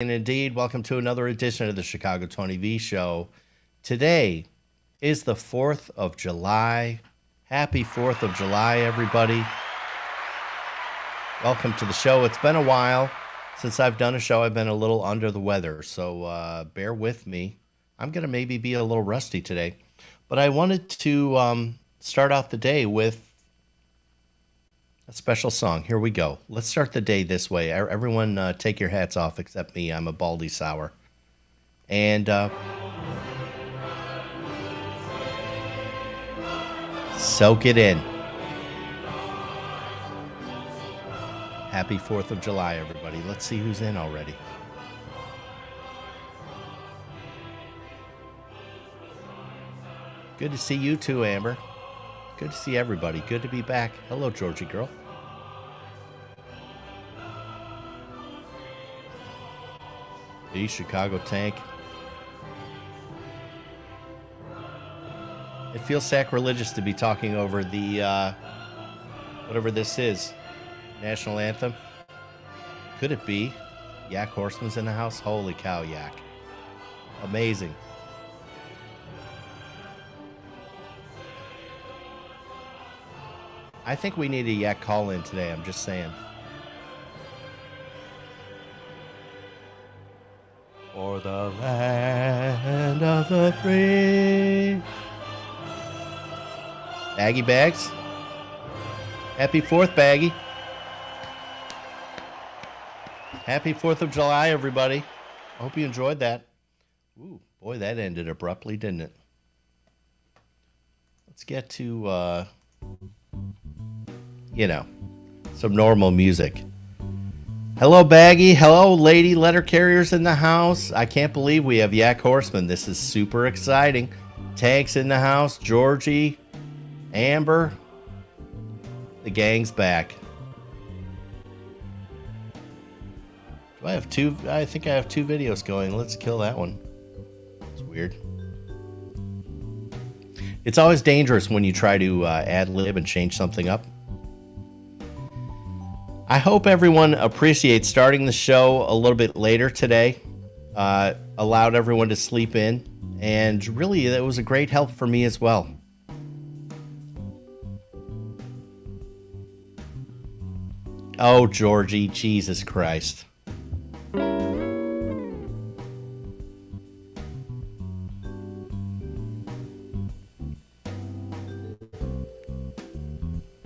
And indeed, welcome to another edition of the Chicago Tony V Show. Today is the 4th of July. Happy 4th of July, everybody. Welcome to the show. It's been a while since I've done a show. I've been a little under the weather, so bear with me. I'm going to maybe be a little rusty today. But I wanted to start out the day with a special song. Here we go. Let's start the day this way. Everyone take your hats off except me. I'm a baldy sour. And soak it in. Happy 4th of July, everybody. Let's see who's in already. Good to see you too, Amber. Good to see everybody. Good to be back. Hello, Georgie girl. The Chicago Tank. It feels sacrilegious to be talking over the, whatever this is, national anthem. Could it be? Yak Horseman's in the house? Holy cow, Yak. Amazing. I think we need a Yak call-in today, I'm just saying. For the land of the free. Baggy Bags. Happy 4th, Baggy. Happy 4th of July, everybody. I hope you enjoyed that. Ooh, boy, that ended abruptly, didn't it? Let's get to, some normal music. Hello, Baggy. Hello, lady letter carriers in the house. I can't believe we have Yak Horseman. This is super exciting. Tank's in the house. Georgie, Amber. The gang's back. Do I have two? I think I have 2 videos going. Let's kill that one. It's weird. It's always dangerous when you try to ad-lib and change something up. I hope everyone appreciates starting the show a little bit later today. Allowed everyone to sleep in. And really, it was a great help for me as well. Oh, Georgie, Jesus Christ.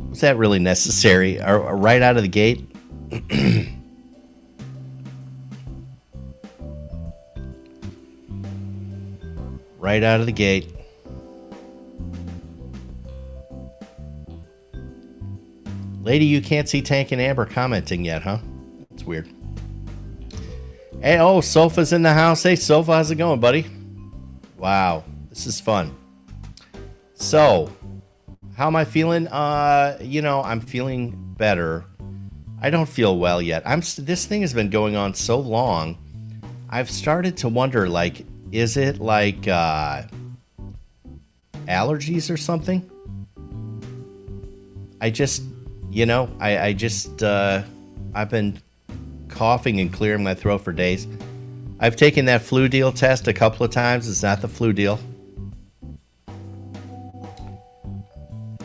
Was that really necessary? Right out of the gate? Right out of the gate. Lady, you can't see Tank and Amber commenting yet, huh? That's weird. Hey, oh, Sofa's in the house. Hey, Sofa, how's it going, buddy? Wow, this is fun. So, how am I feeling? I'm feeling better. I don't feel well yet. This thing has been going on so long. I've started to wonder, like, is it like allergies or something? I've been coughing and clearing my throat for days. I've taken that flu deal test a couple of times. It's not the flu deal.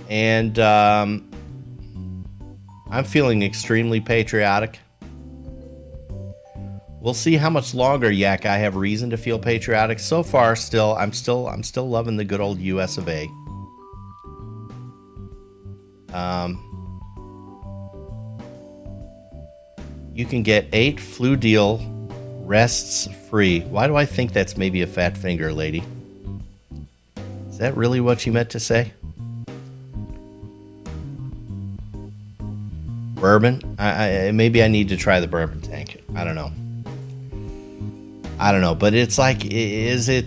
And I'm feeling extremely patriotic. We'll see how much longer, Yak, I have reason to feel patriotic. So far, I'm still loving the good old US of A. You can get 8 flu deal rests free. Why do I think that's maybe a fat finger, lady? Is that really what you meant to say? Bourbon? Maybe I need to try the bourbon, Tank. I don't know, but it's like, is it,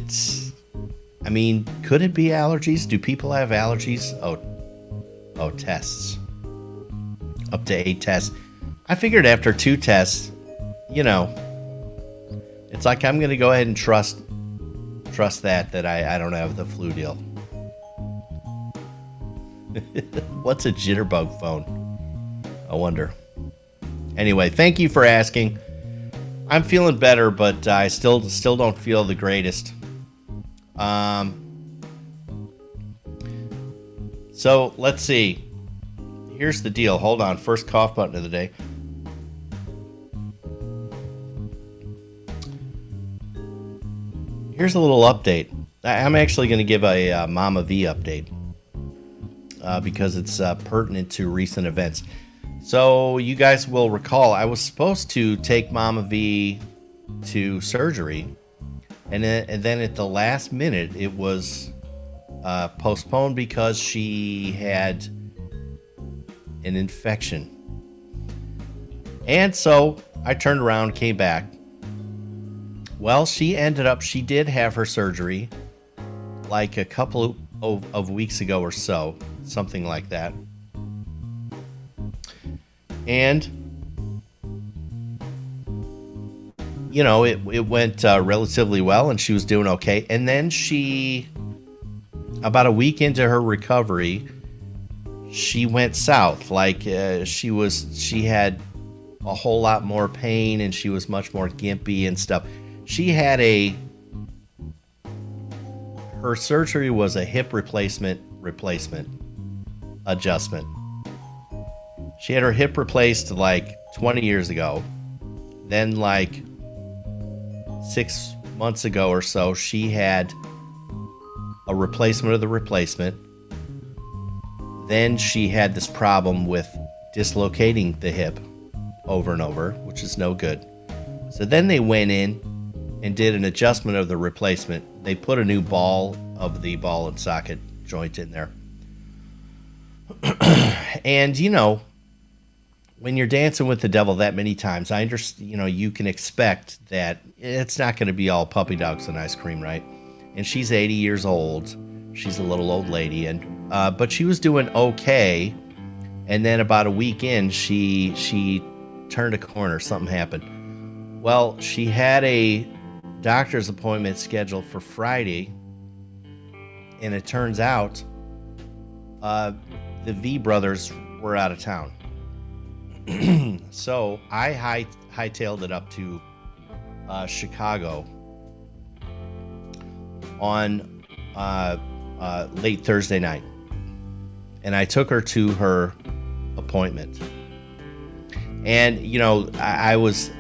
could it be allergies? Do people have allergies? Oh, tests. Up to 8 tests. I figured after 2 tests, it's like I'm going to go ahead and trust that I don't have the flu deal. What's a jitterbug phone? I wonder. Anyway, thank you for asking. I'm feeling better, but I still don't feel the greatest. So let's see. Here's the deal. Hold on. First cough button of the day. Here's a little update. I'm actually going to give a Mama V update because it's pertinent to recent events. So you guys will recall I was supposed to take Mama V to surgery, and then at the last minute it was postponed because she had an infection. And so I turned around, came back. Well, she did have her surgery like a couple of weeks ago or so, something like that. And, you know, it went relatively well and she was doing okay. And then about a week into her recovery, she went south. Like she had a whole lot more pain and she was much more gimpy and stuff. She had her surgery was a hip replacement adjustment. She had her hip replaced like 20 years ago. Then like 6 months ago or so, she had a replacement of the replacement. Then she had this problem with dislocating the hip over and over, which is no good. So then they went in and did an adjustment of the replacement. They put a new ball of the ball and socket joint in there. And, you know, when you're dancing with the devil that many times, I understand, you know, you can expect that it's not going to be all puppy dogs and ice cream, right? And she's 80 years old. She's a little old lady, and but she was doing okay. And then about a week in, she turned a corner. Something happened. Well, she had a doctor's appointment scheduled for Friday, and it turns out the V brothers were out of town. So I hightailed it up to Chicago on late Thursday night, and I took her to her appointment. And you know, I was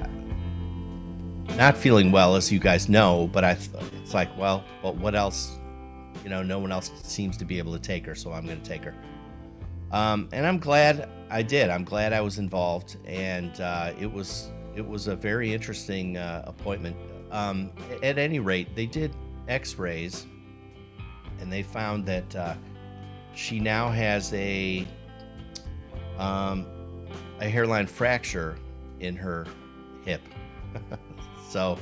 not feeling well, as you guys know, but it's like, well, but what else? You know, no one else seems to be able to take her, so I'm going to take her. And I'm glad I did. I'm glad I was involved, and it was a very interesting appointment. At any rate, they did X-rays, and they found that she now has a hairline fracture in her hip. So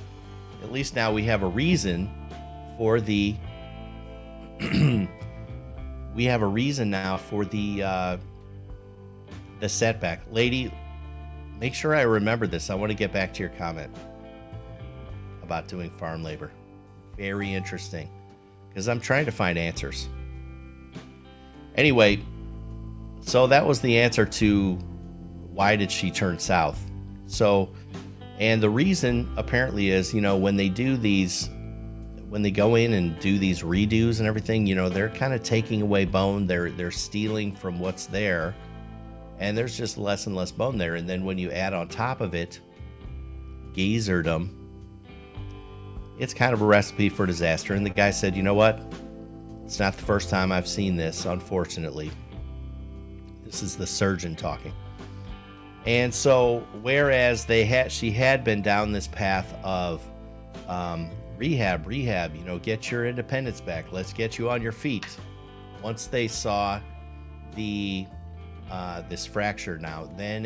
at least now we have a reason for the the setback. Lady, make sure I remember this. I want to get back to your comment about doing farm labor. Very interesting, because I'm trying to find answers. Anyway, so that was the answer to why did she turn south. So, and the reason apparently is, you know, when they go in and do these redos and everything, you know, they're kind of taking away bone. They're stealing from what's there, and there's just less and less bone there. And then when you add on top of it geezerdom, it's kind of a recipe for disaster. And the guy said, you know what? It's not the first time I've seen this, unfortunately. This is the surgeon talking. And so, whereas she had been down this path of rehab, you know, get your independence back. Let's get you on your feet. Once they saw this fracture now, then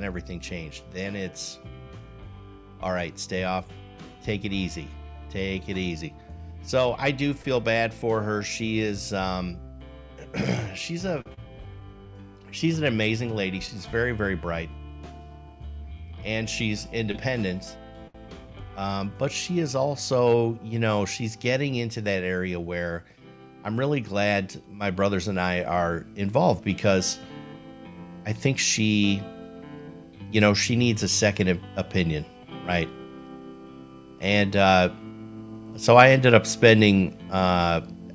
everything changed. Then it's, all right, stay off, take it easy. So I do feel bad for her. She is, she's an amazing lady. She's very, very bright, and she's independent. But she is also, you know, she's getting into that area where I'm really glad my brothers and I are involved, because I think she, you know, she needs a second opinion, right? And so I ended up spending,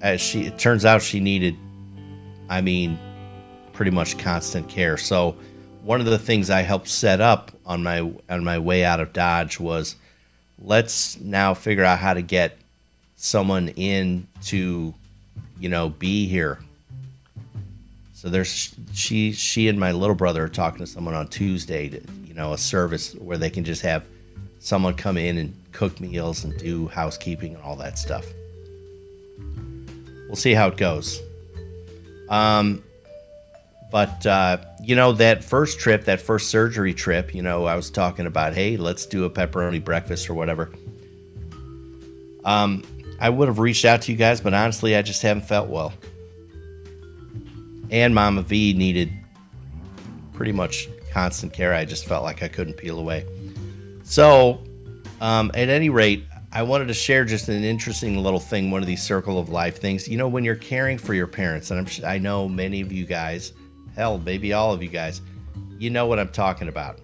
it turns out she needed, I mean, pretty much constant care. So one of the things I helped set up on my way out of Dodge was, let's now figure out how to get someone in to, be here. So there's she and my little brother are talking to someone on Tuesday to, a service where they can just have someone come in and cook meals and do housekeeping and all that stuff. We'll see how it goes. But that first trip, that first surgery trip, I was talking about, hey, let's do a pepperoni breakfast or whatever. I would have reached out to you guys, but honestly, I just haven't felt well. And Mama V needed pretty much constant care. I just felt like I couldn't peel away. So, at any rate, I wanted to share just an interesting little thing, one of these circle of life things. When you're caring for your parents, and I know many of you guys, hell, maybe all of you guys, you know what I'm talking about.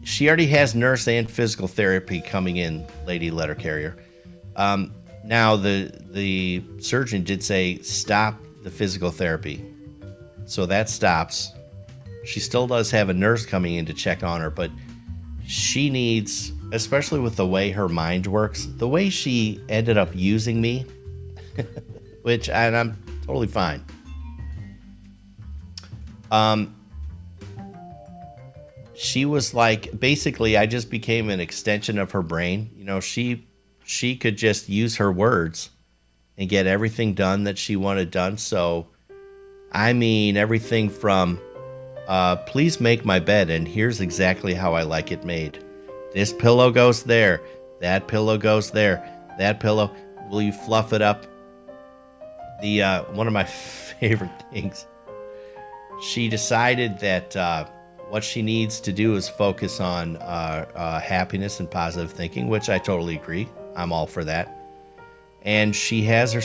She already has nurse and physical therapy coming in, lady letter carrier. Now, the surgeon did say stop the physical therapy. So that stops. She still does have a nurse coming in to check on her, but she needs, especially with the way her mind works, the way she ended up using me, and I'm totally fine. She was like, basically, I just became an extension of her brain. She could just use her words and get everything done that she wanted done. So, I mean, everything from, please make my bed, and here's exactly how I like it made. This pillow goes there. That pillow goes there. That pillow, will you fluff it up? One of my favorite things, she decided that what she needs to do is focus on happiness and positive thinking, which I totally agree. I'm all for that. And she has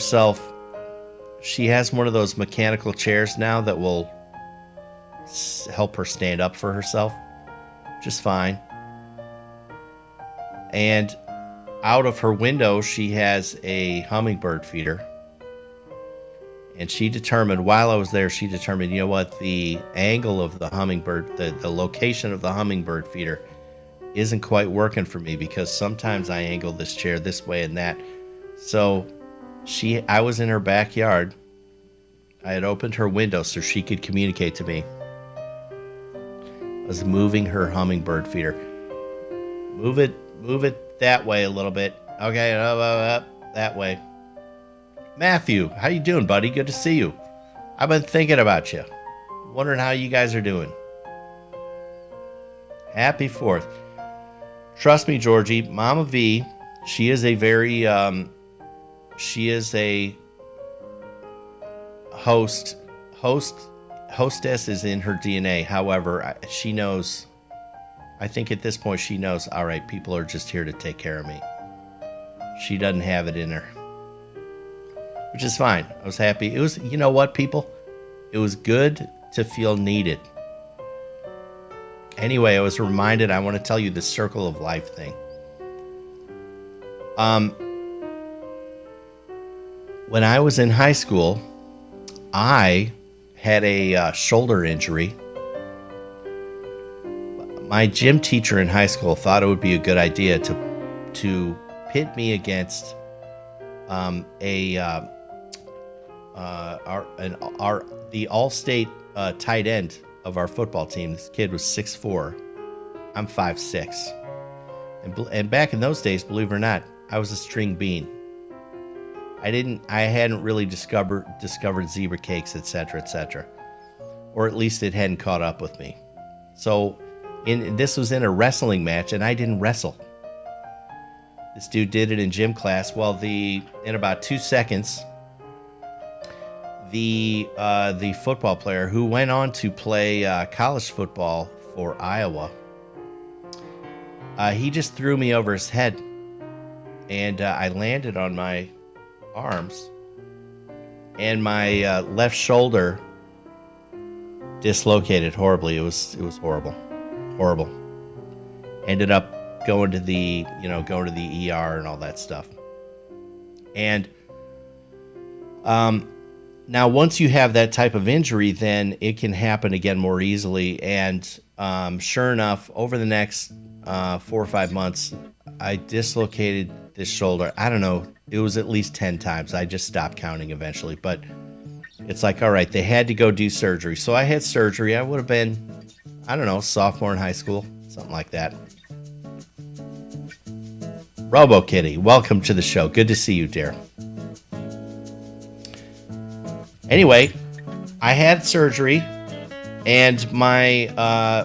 one of those mechanical chairs now that will help her stand up for herself just fine. And out of her window, she has a hummingbird feeder. And she determined, while I was there, you know what, the angle of the hummingbird, the location of the hummingbird feeder isn't quite working for me, because sometimes I angle this chair this way and that. So I was in her backyard. I had opened her window so she could communicate to me. I was moving her hummingbird feeder. Move it that way a little bit. Okay, that way. Matthew, how you doing, buddy? Good to see you. I've been thinking about you. Wondering how you guys are doing. Happy 4th. Trust me, Georgie, Mama V, she is a very, hostess is in her DNA. However, she knows, I think at this point she knows, all right, people are just here to take care of me. She doesn't have it in her. Which is fine. I was happy. It was, you know what, people? It was good to feel needed. Anyway, I was reminded, I want to tell you the circle of life thing. When I was in high school, I had a shoulder injury. My gym teacher in high school thought it would be a good idea to pit me against the all-state tight end of our football team. This kid was 6'4". I'm 5'6". And back in those days, believe it or not, I was a string bean. I hadn't really discovered zebra cakes, etc., etc. Or at least it hadn't caught up with me. So this was in a wrestling match, and I didn't wrestle. This dude did it in gym class. Well, in about 2 seconds, the football player who went on to play college football for Iowa, he just threw me over his head, and I landed on my arms, and my left shoulder dislocated horribly. It was horrible. ended up going to the ER and all that stuff. And now once you have that type of injury, then it can happen again more easily. And sure enough, over the next 4 or 5 months, I dislocated this shoulder. I don't know, it was at least 10 times. I just stopped counting eventually, but it's like, all right, they had to go do surgery. So I had surgery. I would have been, I don't know, sophomore in high school, something like that. Robo Kitty, welcome to the show. Good to see you, dear. Anyway, I had surgery, and my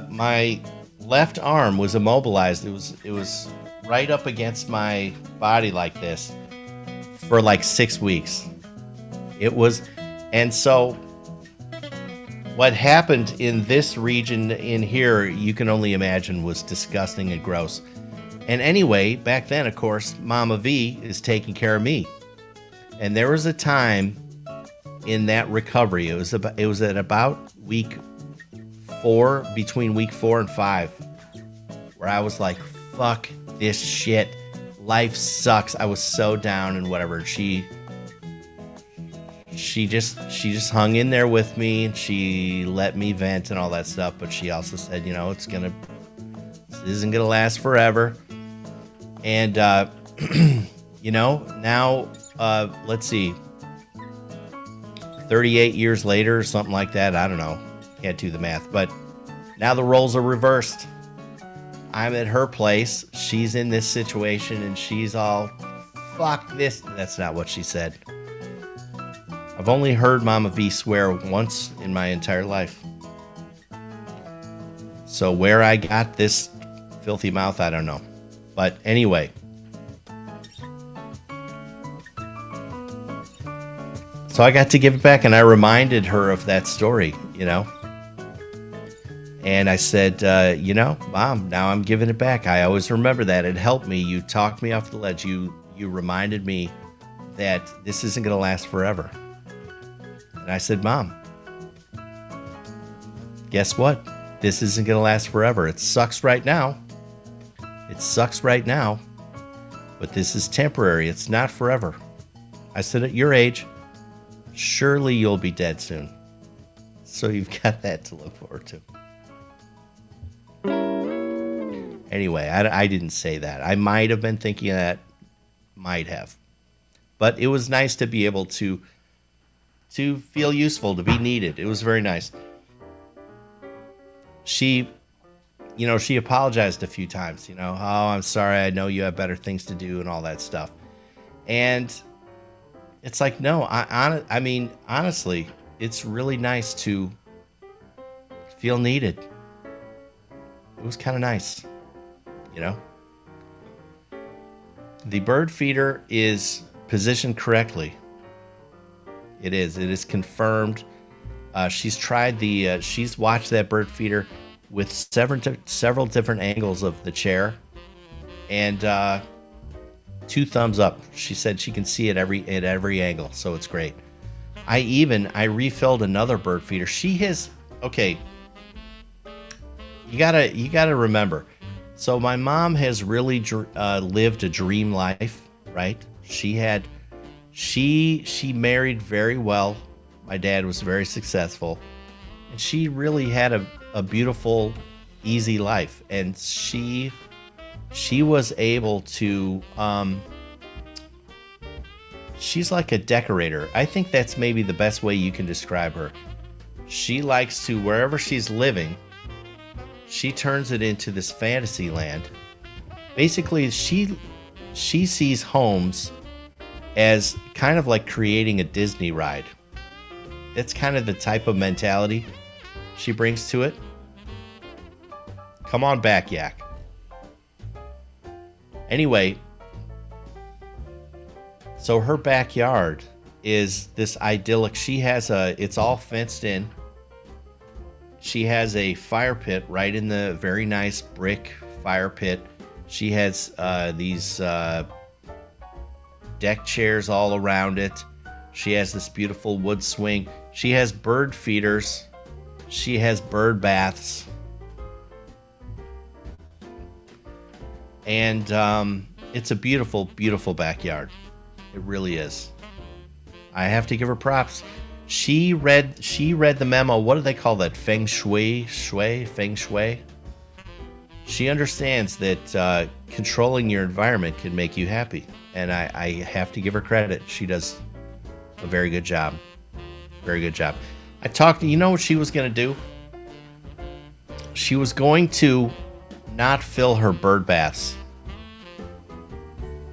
my left arm was immobilized. It was right up against my body like this for like 6 weeks. It was, and so what happened in this region in here, you can only imagine, was disgusting and gross. And anyway, back then, of course, Mama V is taking care of me. And there was a time in that recovery, it was at about week 4, between week 4 and 5, where I was like, fuck this shit. Life sucks. I was so down and whatever. She just hung in there with me, and she let me vent and all that stuff. But she also said, this isn't gonna last forever. And now let's see, 38 years later or something like that. I don't know. Can't do the math. But now the roles are reversed. I'm at her place. She's in this situation, and she's all, fuck this. That's not what she said. I've only heard Mama V swear once in my entire life. So where I got this filthy mouth, I don't know. But anyway. So I got to give it back, and I reminded her of that story, And I said, Mom, now I'm giving it back. I always remember that. It helped me. You talked me off the ledge. You reminded me that this isn't going to last forever. And I said, Mom, guess what? This isn't going to last forever. It sucks right now. But this is temporary. It's not forever. I said, at your age, surely you'll be dead soon. So you've got that to look forward to. Anyway, I didn't say that. I might have been thinking that. Might have. But it was nice to be able to feel useful, to be needed. It was very nice. She apologized a few times, oh, I'm sorry, I know you have better things to do and all that stuff. And it's like, no, I mean, honestly, it's really nice to feel needed. It was kind of nice, The bird feeder is positioned correctly. It is confirmed. She's watched that bird feeder with several different angles of the chair, and 2 thumbs up. She said she can see it at every angle, so it's great. I refilled another bird feeder. She has, okay, you gotta remember. So my mom has really lived a dream life, right? She married very well. My dad was very successful, and she really had a beautiful, easy life. And she was able to, she's like a decorator. I think that's maybe the best way you can describe her. She likes to, wherever she's living, she turns it into this fantasy land. Basically, she sees homes as kind of like creating a Disney ride. That's kind of the type of mentality she brings to it. Come on back, Yak. Anyway, so her backyard is this idyllic. It's all fenced in. She has a fire pit right in the very nice brick fire pit. She has these deck chairs all around it. She has this beautiful wood swing. She has bird feeders. She has bird baths. And it's a beautiful, beautiful backyard. It really is. I have to give her props. She read the memo. What do they call that? Feng shui? Feng shui? She understands that controlling your environment can make you happy. And I have to give her credit. She does a very good job. Very good job. I talked to, you know what she was going to do? She was going to not fill her bird baths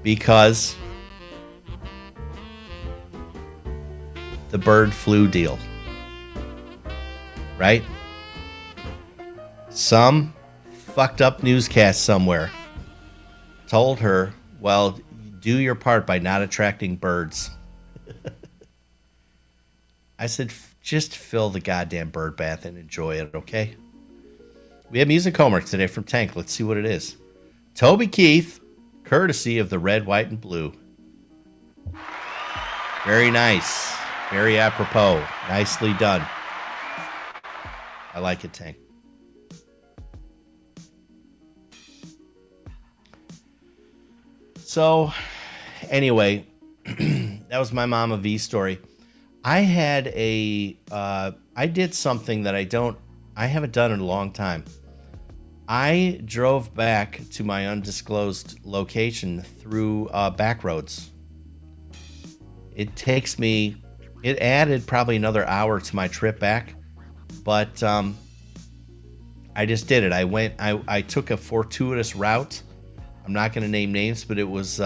because the bird flu deal. Right? Some fucked up newscast somewhere told her, well, do your part by not attracting birds. I said, just fill the goddamn bird bath and enjoy it, okay? We have music homework today from Tank. Let's see what it is. Toby Keith, courtesy of the Red, White, and Blue. Very nice. Very apropos. Nicely done. I like it, Tank. So, anyway, that was my Mama V story. I had I did something that I haven't done in a long time. I drove back to my undisclosed location through back roads. It added probably another hour to my trip back, but I just did it. I took a fortuitous route. I'm not going to name names, but it was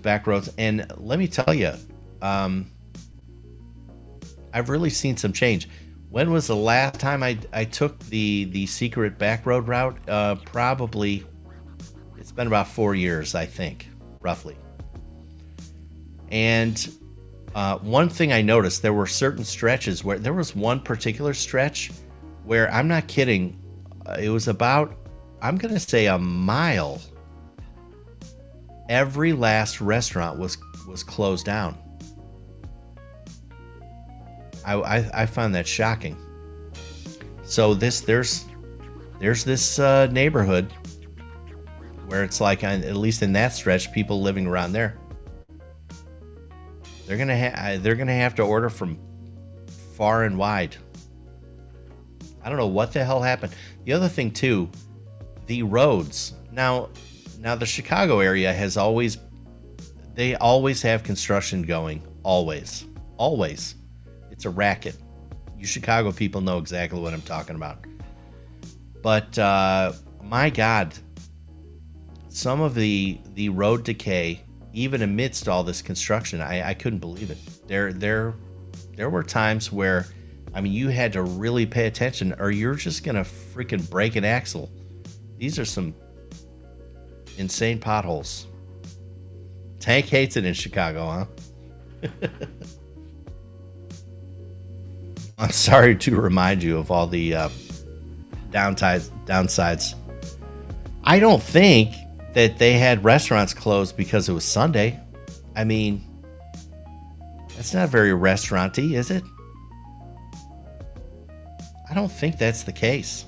back roads. And let me tell you, I've really seen some change. When was the last time I took the secret back road route? Probably, it's been about 4 years, I think, roughly. And one thing I noticed, there were certain stretches where there was one particular stretch where, I'm not kidding, it was about, I'm going to say, a mile. Every last restaurant was closed down. I found that shocking. So there's this neighborhood where it's like, at least in that stretch, people living around there. They're gonna have to order from far and wide. I don't know what the hell happened. The other thing too, the roads. Now the Chicago area they always have construction going. Always. It's a racket. You Chicago people know exactly what I'm talking about. But my God, some of the road decay, even amidst all this construction, I couldn't believe it. There were times where, I mean, you had to really pay attention, or you're just gonna freaking break an axle. These are some insane potholes. Tank hates it in Chicago, huh? I'm sorry to remind you of all the downsides. I don't think that they had restaurants closed because it was Sunday. I mean, that's not very restaurant-y, is it? I don't think that's the case.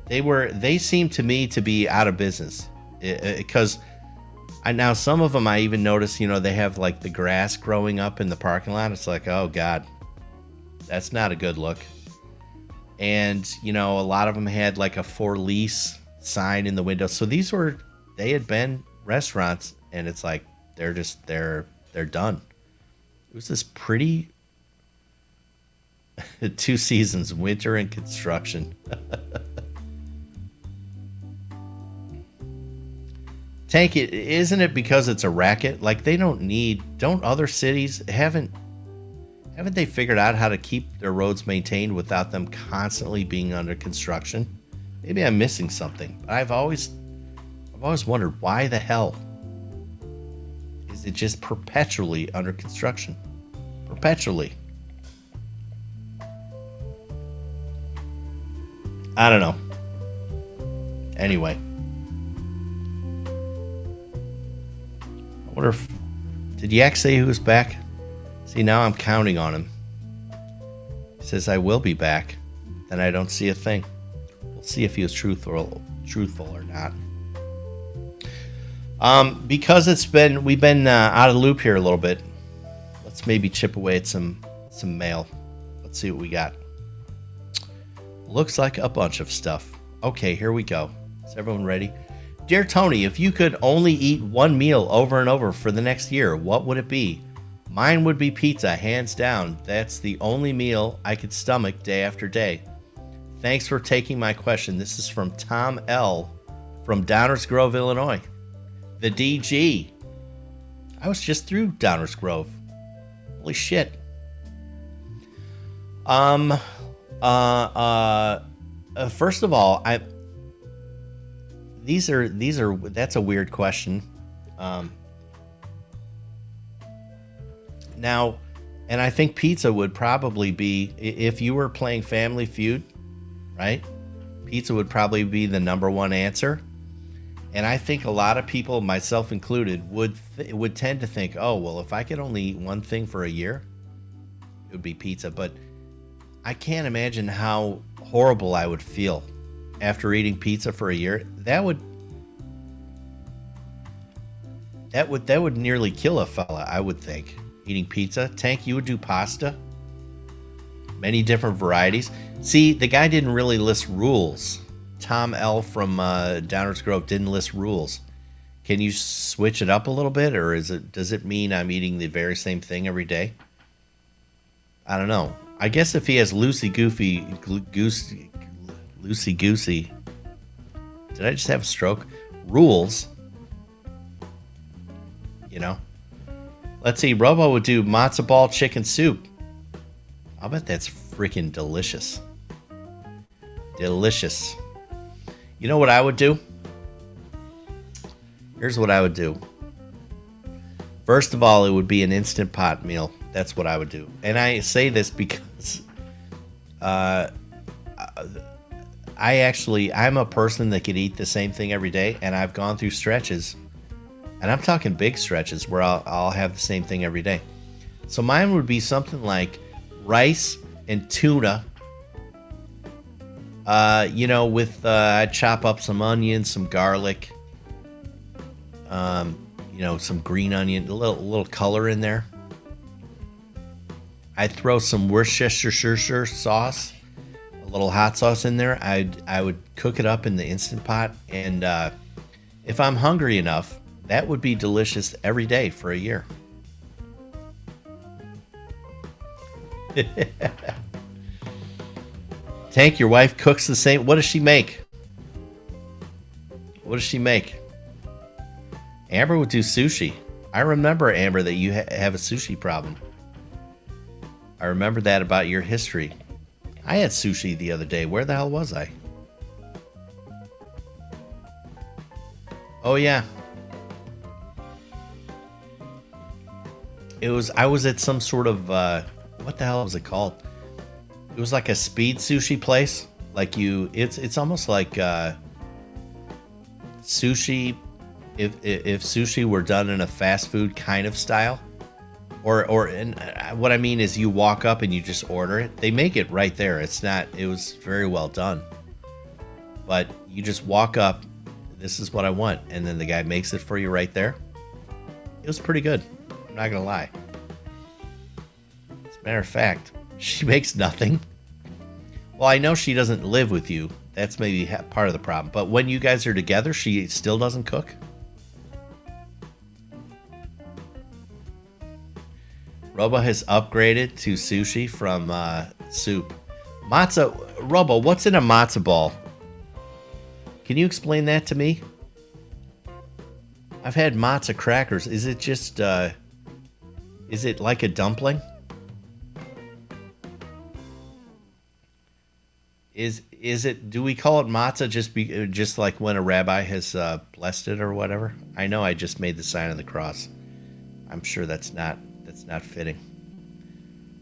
They seem to me to be out of business, because now some of them I even noticed, they have like the grass growing up in the parking lot. It's like, oh God, that's not a good look. And a lot of them had like a for lease sign in the window. So they had been restaurants, and it's like they're done. It was this pretty 2 seasons, winter and construction. Tank, isn't it because it's a racket? Like, don't other cities, haven't they figured out how to keep their roads maintained without them constantly being under construction? Maybe I'm missing something. But I've always wondered, why the hell is it just perpetually under construction? Perpetually. I don't know. Anyway. I wonder did Yak say he was back? See, now I'm counting on him. He says, I will be back. Then I don't see a thing. We'll see if he was truthful or not. Because we've been out of the loop here a little bit. Let's maybe chip away at some mail. Let's see what we got. Looks like a bunch of stuff. Okay, here we go. Is everyone ready? Dear Tony, if you could only eat one meal over and over for the next year, what would it be? Mine would be pizza, hands down. That's the only meal I could stomach day after day. Thanks for taking my question. This is from Tom L. from Downers Grove, Illinois. The DG. I was just through Downers Grove. Holy shit. First of all, that's a weird question. Now, and I think pizza would probably be, if you were playing Family Feud, right? Pizza would probably be the number one answer. And I think a lot of people, myself included, would tend to think, oh, well, if I could only eat one thing for a year, it would be pizza. But I can't imagine how horrible I would feel after eating pizza for a year. That would nearly kill a fella, I would think. Eating pizza. Tank, you would do pasta. Many different varieties. See, the guy didn't really list rules. Tom L. from Downers Grove didn't list rules. Can you switch it up a little bit, or does it mean I'm eating the very same thing every day? I don't know. I guess if he has loosey goosey. Did I just have a stroke? Rules. You know. Let's see. Robo would do matzo ball chicken soup. I'll bet that's freaking delicious. Delicious. You know what I would do? Here's what I would do. First of all, it would be an Instant Pot meal. That's what I would do. And I say this because I'm a person that could eat the same thing every day, and I've gone through stretches, and I'm talking big stretches where I'll have the same thing every day. So mine would be something like rice and tuna. I'd chop up some onions, some garlic, some green onion, a little color in there. I'd throw some Worcestershire sauce, a little hot sauce in there. I would cook it up in the Instant Pot, and if I'm hungry enough, that would be delicious every day for a year. Tank, your wife cooks the same. What does she make? What does she make? Amber would do sushi. I remember, Amber, that you have a sushi problem. I remember that about your history. I had sushi the other day. Where the hell was I? Oh, yeah. I was at some sort of, what the hell was it called? It was like a speed sushi place. Like it's almost like sushi, if sushi were done in a fast food kind of style. And what I mean is you walk up and you just order it. They make it right there. It was very well done. But you just walk up, this is what I want, and then the guy makes it for you right there. It was pretty good. I'm not gonna lie. As a matter of fact, she makes nothing. Well, I know she doesn't live with you. That's maybe part of the problem. But when you guys are together, she still doesn't cook? Robo has upgraded to sushi from soup. Matzo. Robo, what's in a matzo ball? Can you explain that to me? I've had matzo crackers. Is it just... is it like a dumpling? Is it? Do we call it matzah just like when a rabbi has blessed it or whatever? I know I just made the sign of the cross. I'm sure that's not fitting.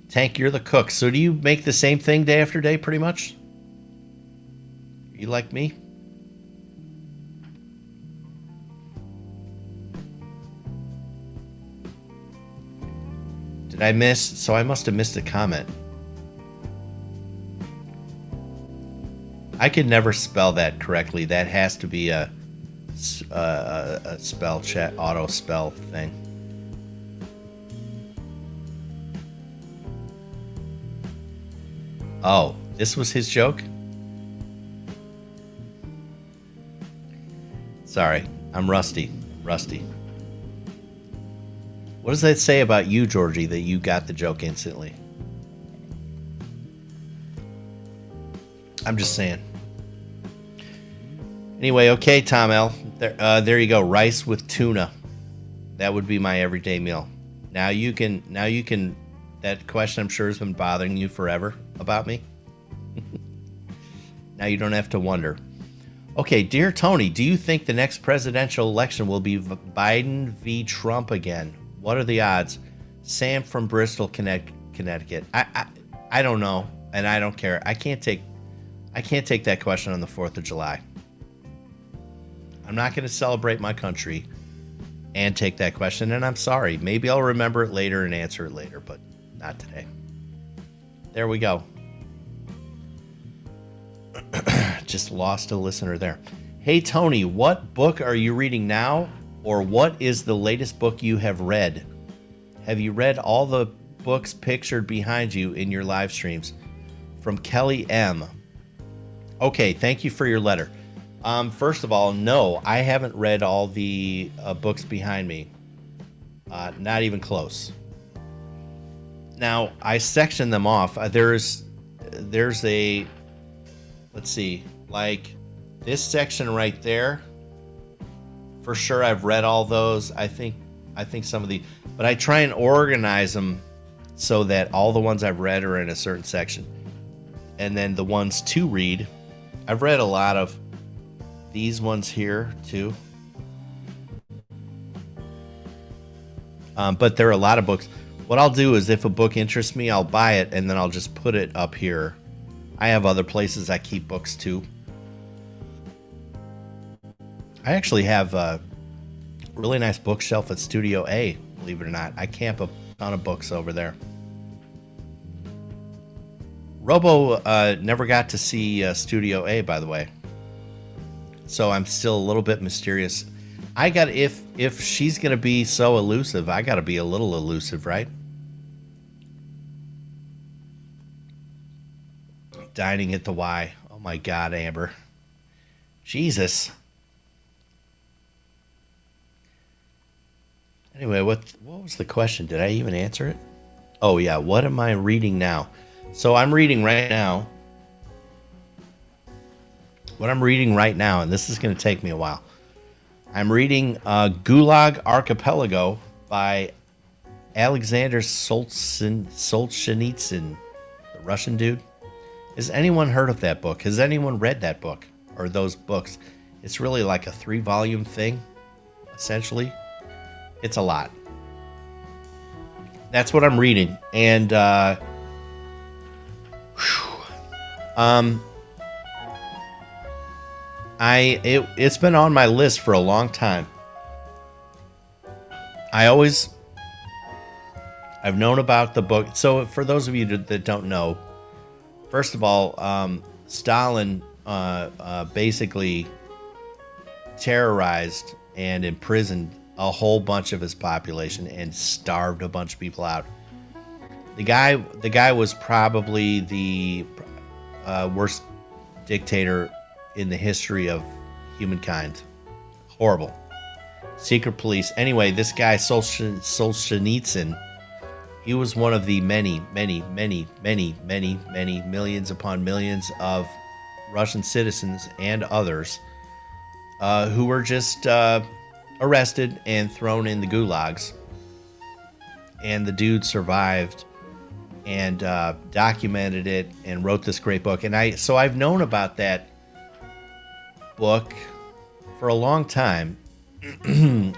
Tank, you're the cook. So do you make the same thing day after day, pretty much? You like me? Did I miss? So I must have missed a comment. I could never spell that correctly. That has to be a spell check, auto spell thing. Oh, this was his joke? Sorry, I'm rusty. Rusty. What does that say about you, Georgie, that you got the joke instantly? I'm just saying. Anyway, okay, Tom L. There you go. Rice with tuna. That would be my everyday meal. Now you can. That question, I'm sure, has been bothering you forever about me. Now you don't have to wonder. Okay, dear Tony, do you think the next presidential election will be Biden v. Trump again? What are the odds? Sam from Bristol, Connecticut. I don't know, and I don't care. I can't take that question on the 4th of July. I'm not going to celebrate my country and take that question, and I'm sorry. Maybe I'll remember it later and answer it later, but not today. There we go. Just lost a listener there. Hey, Tony, what book are you reading now, or what is the latest book you have read? Have you read all the books pictured behind you in your live streams? From Kelly M. Okay, thank you for your letter. First of all, no, I haven't read all the books behind me. Not even close. Now, I sectioned them off. There's a, let's see, like this section right there. For sure, I've read all those. I think some of the, but I try and organize them so that all the ones I've read are in a certain section. And then the ones to read, I've read a lot of these ones here too. But there are a lot of books. What I'll do is if a book interests me, I'll buy it and then I'll just put it up here. I have other places I keep books too. I actually have a really nice bookshelf at Studio A, believe it or not. I camp a ton of books over there. Robo never got to see Studio A, by the way. So I'm still a little bit mysterious. I got, if she's going to be so elusive, I got to be a little elusive, right? Dining at the Y. Oh my God, Amber. Jesus. Anyway, what was the question? Did I even answer it? Oh yeah, what am I reading now? So I'm reading right now. What I'm reading right now, and this is going to take me a while. I'm reading Gulag Archipelago by Alexander Solzhenitsyn, the Russian dude. Has anyone heard of that book? Has anyone read that book or those books? It's really like a 3-volume thing, essentially. It's a lot. That's what I'm reading, and it's been on my list for a long time. I've known about the book. So for those of you that don't know, first of all, Stalin basically terrorized and imprisoned a whole bunch of his population and starved a bunch of people out. The guy was probably the worst dictator in the history of humankind. Horrible. Secret police. Anyway, this guy Solzhenitsyn, he was one of the many millions upon millions of Russian citizens and others who were just arrested and thrown in the gulags. And the dude survived and documented it and wrote this great book. And so I've known about that book for a long time.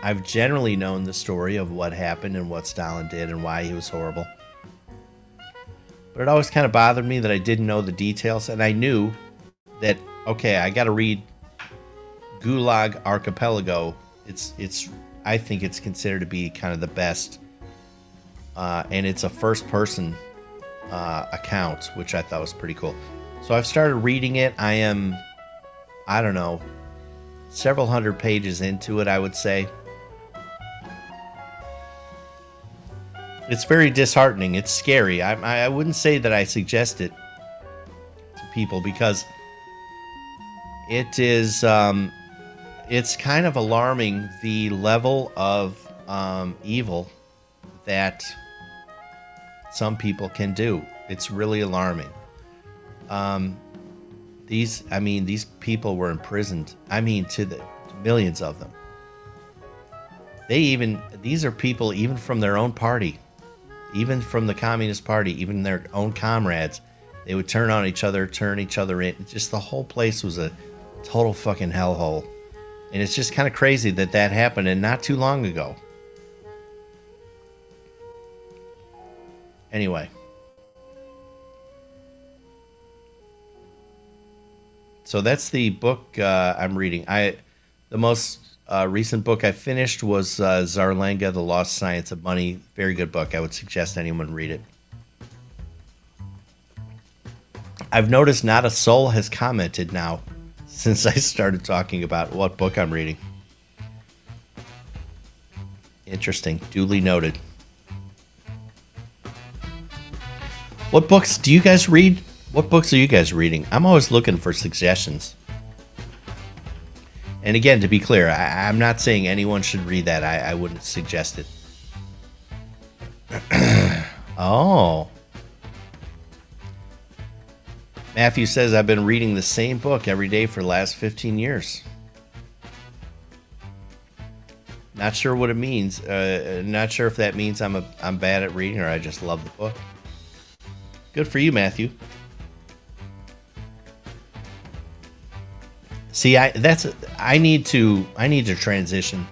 I've generally known the story of what happened and what Stalin did and why he was horrible. But it always kind of bothered me that I didn't know the details, and I knew that, okay, I got to read Gulag Archipelago. I think it's considered to be kind of the best, and it's a first-person account, which I thought was pretty cool. So I've started reading it. I am, I don't know, several hundred pages into it, I would say. It's very disheartening. It's scary. I wouldn't say that I suggest it to people because it is, it's kind of alarming the level of evil that some people can do. It's really alarming. These people were imprisoned. To millions of them. These are people even from their own party, even from the Communist Party, even their own comrades. They would turn on each other, turn each other in. Just the whole place was a total fucking hellhole. And it's just kind of crazy that happened and not too long ago. Anyway. So that's the book I'm reading. The most recent book I finished was Zarlenga, The Lost Science of Money. Very good book. I would suggest anyone read it. I've noticed not a soul has commented now since I started talking about what book I'm reading. Interesting. Duly noted. What books do you guys read? What books are you guys reading? I'm always looking for suggestions. And again, to be clear, I'm not saying anyone should read that. I wouldn't suggest it. Oh. Matthew says, I've been reading the same book every day for the last 15 years. Not sure what it means. Not sure if that means I'm bad at reading or I just love the book. Good for you, Matthew. See, I need to transition.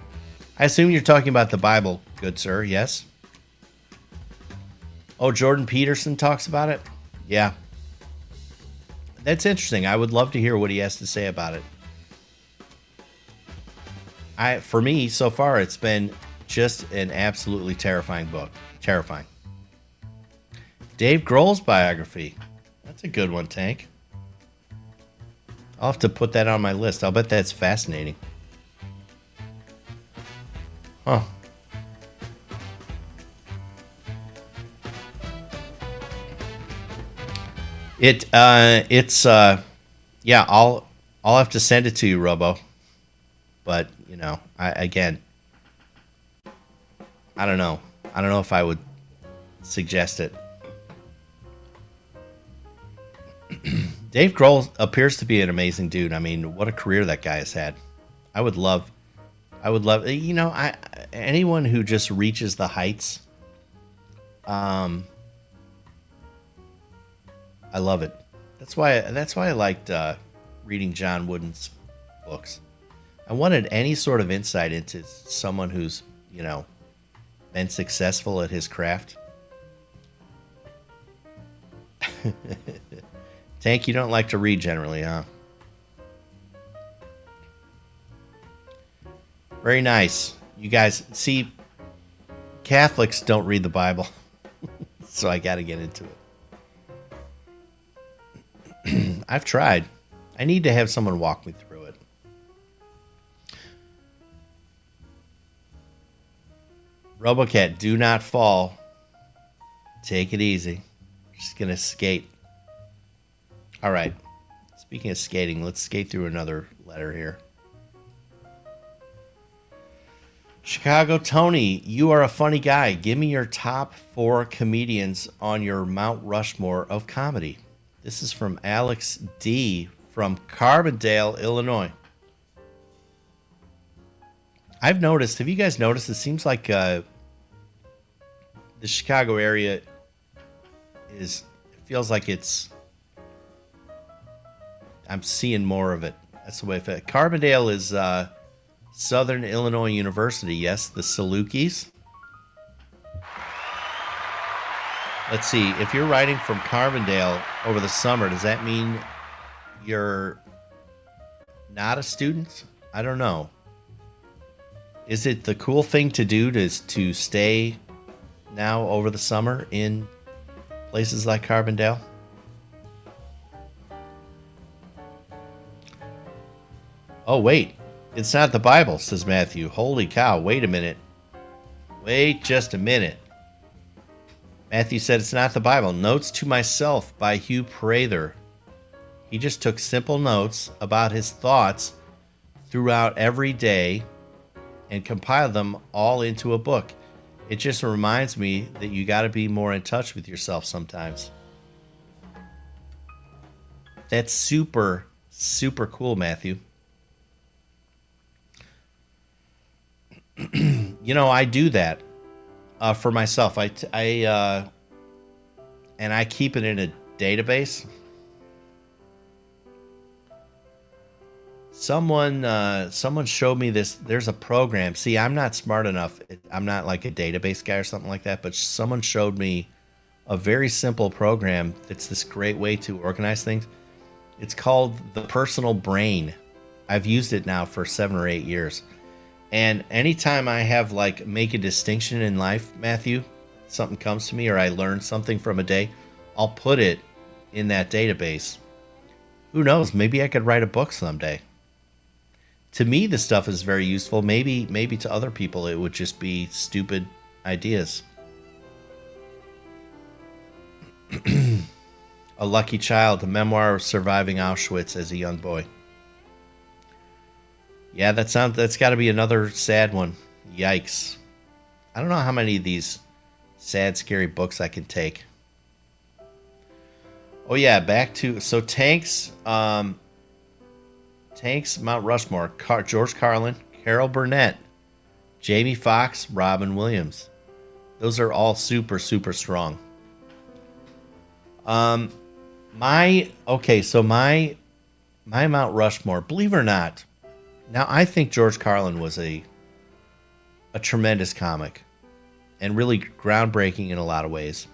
I assume you're talking about the Bible, good sir. Yes. Oh, Jordan Peterson talks about it? Yeah. That's interesting. I would love to hear what he has to say about it. For me, so far, it's been just an absolutely terrifying book. Terrifying. Dave Grohl's biography. That's a good one, Tank. I'll have to put that on my list. I'll bet that's fascinating. Huh. Yeah, I'll have to send it to you, Robo. But, I don't know. I don't know if I would suggest it. Dave Grohl appears to be an amazing dude. I mean, what a career that guy has had. I would love, anyone who just reaches the heights. I love it. That's why I liked reading John Wooden's books. I wanted any sort of insight into someone who's, been successful at his craft. Tank, you don't like to read generally, huh? Very nice. You guys, see, Catholics don't read the Bible, so I got to get into it. I've tried. I need to have someone walk me through it. Robocat, do not fall. Take it easy. Just going to skate. All right. Speaking of skating, let's skate through another letter here. Chicago Tony, you are a funny guy. Give me your top 4 comedians on your Mount Rushmore of comedy. This is from Alex D. from Carbondale, Illinois. I've noticed, have you guys noticed, it seems like the Chicago area it feels like I'm seeing more of it. That's the way I feel. Carbondale is Southern Illinois University. Yes, the Salukis. Let's see. If you're riding from Carbondale over the summer, does that mean you're not a student? I don't know. Is it the cool thing to do to stay now over the summer in places like Carbondale? Oh, wait. It's not the Bible, says Matthew. Holy cow. Wait a minute. Wait just a minute. Matthew said it's not the Bible. Notes to Myself by Hugh Prather. He just took simple notes about his thoughts throughout every day and compiled them all into a book. It just reminds me that you got to be more in touch with yourself sometimes. That's super, super cool, Matthew. You know, I do that for myself. And I keep it in a database. Someone showed me this. There's a program. See, I'm not smart enough. I'm not like a database guy or something like that. But someone showed me a very simple program that's this great way to organize things. It's called the Personal Brain. I've used it now for 7 or 8 years. And anytime I have like make a distinction in life, Matthew, something comes to me or I learn something from a day, I'll put it in that database. Who knows? Maybe I could write a book someday. To me, this stuff is very useful. Maybe to other people it would just be stupid ideas. A Lucky Child, a memoir of surviving Auschwitz as a young boy. Yeah, that's got to be another sad one. Yikes. I don't know how many of these sad, scary books I can take. Oh yeah, back to Tanks, Mount Rushmore, George Carlin, Carol Burnett, Jamie Foxx, Robin Williams. Those are all super, super strong. My Mount Rushmore, believe it or not, now I think George Carlin was a tremendous comic and really groundbreaking in a lot of ways.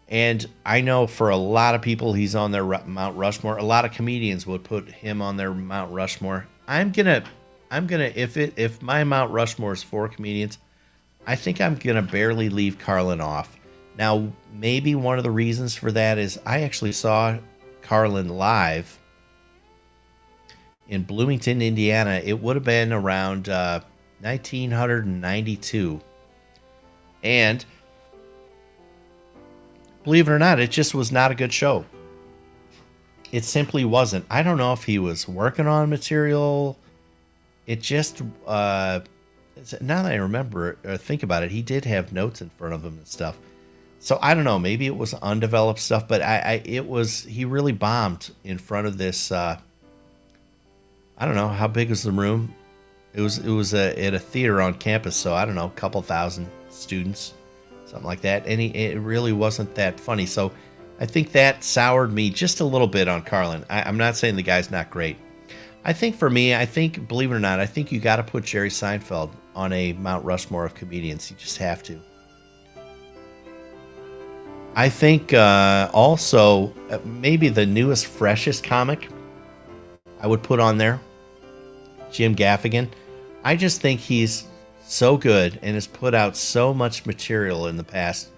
And I know for a lot of people he's on their Mount Rushmore. A lot of comedians would put him on their Mount Rushmore. I'm gonna if my Mount Rushmore is 4 comedians, I think I'm gonna barely leave Carlin off. Now, maybe one of the reasons for that is I actually saw Carlin live in Bloomington, Indiana. It would have been around 1992. And believe it or not, it just was not a good show. It simply wasn't. I don't know if he was working on material. It just, now that I remember or think about it, he did have notes in front of him and stuff. So I don't know. Maybe it was undeveloped stuff, but he really bombed in front of this. I don't know how big was the room. It was at a theater on campus, so I don't know, a couple thousand students, something like that. And it really wasn't that funny. So I think that soured me just a little bit on Carlin. I'm not saying the guy's not great. I think for me, believe it or not, I think you got to put Jerry Seinfeld on a Mount Rushmore of comedians. You just have to. I think also maybe the newest, freshest comic I would put on there, Jim Gaffigan. I just think he's so good and has put out so much material in the past,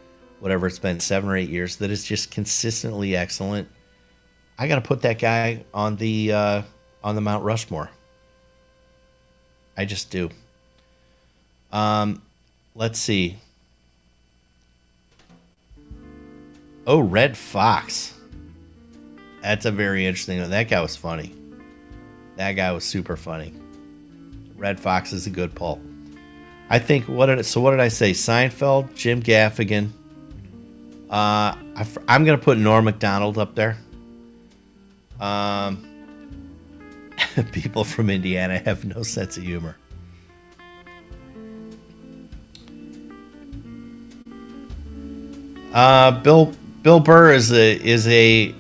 whatever it's been, 7 or 8 years, that is just consistently excellent. I got to put that guy on the Mount Rushmore. I just do. Let's see. Oh, Red Fox. That's a very interesting one. That guy was funny. That guy was super funny. Red Fox is a good pull. I think, what did I say? Seinfeld, Jim Gaffigan. I'm going to put Norm Macdonald up there. People from Indiana have no sense of humor. Bill Burr is a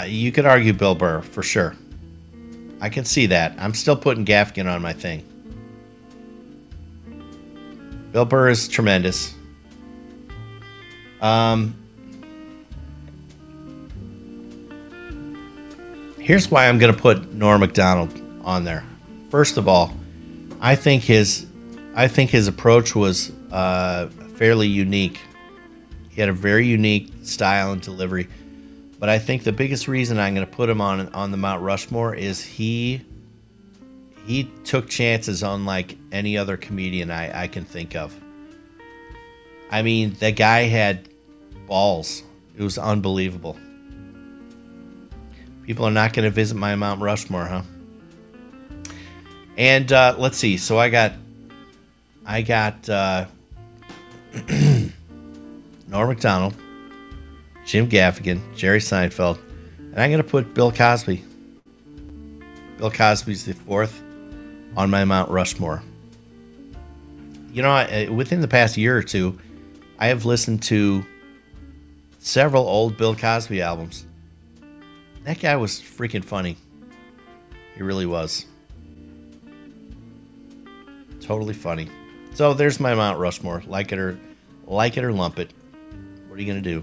you could argue Bill Burr for sure. I can see that. I'm still putting Gaffigan on my thing. Bill Burr is tremendous. Here's why I'm going to put Norm Macdonald on there. First of all, I think his approach was fairly unique. He had a very unique style and delivery. But I think the biggest reason I'm going to put him on the Mount Rushmore is he took chances on like any other comedian I can think of. I mean, the guy had balls. It was unbelievable. People are not going to visit my Mount Rushmore, huh? And let's see. So I got Norm Macdonald, Jim Gaffigan, Jerry Seinfeld, and I'm going to put Bill Cosby. Bill Cosby's the fourth on my Mount Rushmore. You know, within the past year or two, I have listened to several old Bill Cosby albums. That guy was freaking funny. He really was. Totally funny. So there's my Mount Rushmore. Like it or lump it. What are you going to do?